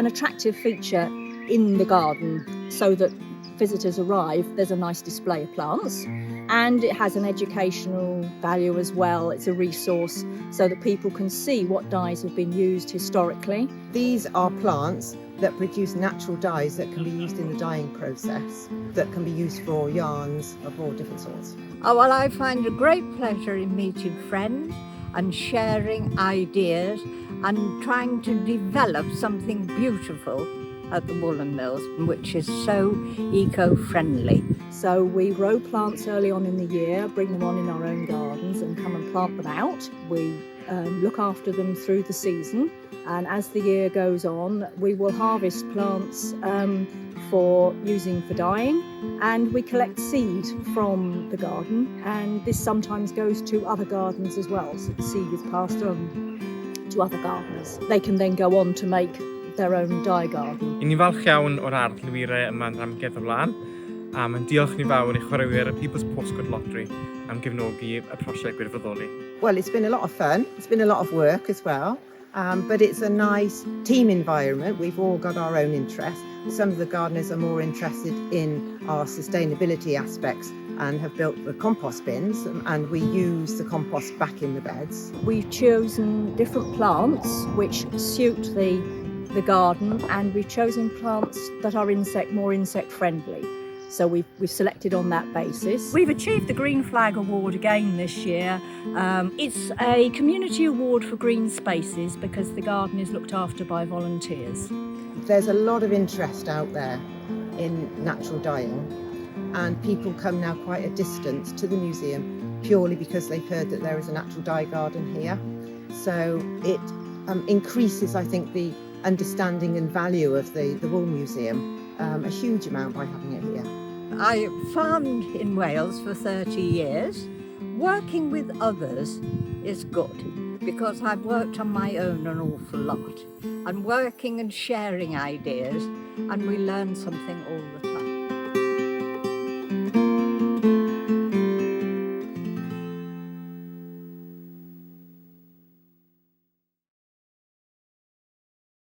attractive feature in the garden so that visitors arrive. There's a nice display of plants, and it has an educational value as well. It's a resource so that people can see what dyes have been used historically. These are plants that produce natural dyes that can be used in the dyeing process, that can be used for yarns of all different sorts. Oh, well, I find a great pleasure in meeting friends and sharing ideas and trying to develop something beautiful at the woolen mills, which is so eco-friendly. So we grow plants early on in the year, bring them on in our own gardens and come and plant them out. We look after them through the season, and as the year goes on we will harvest plants for using for dyeing, and we collect seed from the garden, and this sometimes goes to other gardens as well, so the seed is passed on to other gardeners. They can then go on to make their own dye garden. I ni falch iawn o'r ardd Lliwurau yma yn Amgueddfa Wlân. Mae'n diolch ni fawr i chwaraewyr y People's Postcode Lottery am gefnogi y prosiect Gwirfoddoli. Well, it's been a lot of fun. It's been a lot of work as well. But it's a nice team environment. We've all got our own interests. Some of the gardeners are more interested in our sustainability aspects and have built the compost bins, and we use the compost back in the beds. We've chosen different plants which suit the garden, and we've chosen plants that are more insect friendly. So we've selected on that basis. We've achieved the Green Flag Award again this year. It's a community award for green spaces because the garden is looked after by volunteers. There's a lot of interest out there in natural dyeing, and people come now quite a distance to the museum purely because they've heard that there is a natural dye garden here. So it increases, I think, the understanding and value of the Wool Museum a huge amount by having it here. I farmed in Wales for 30 years. Working with others is good because I've worked on my own an awful lot, and working and sharing ideas, and we learn something all the time.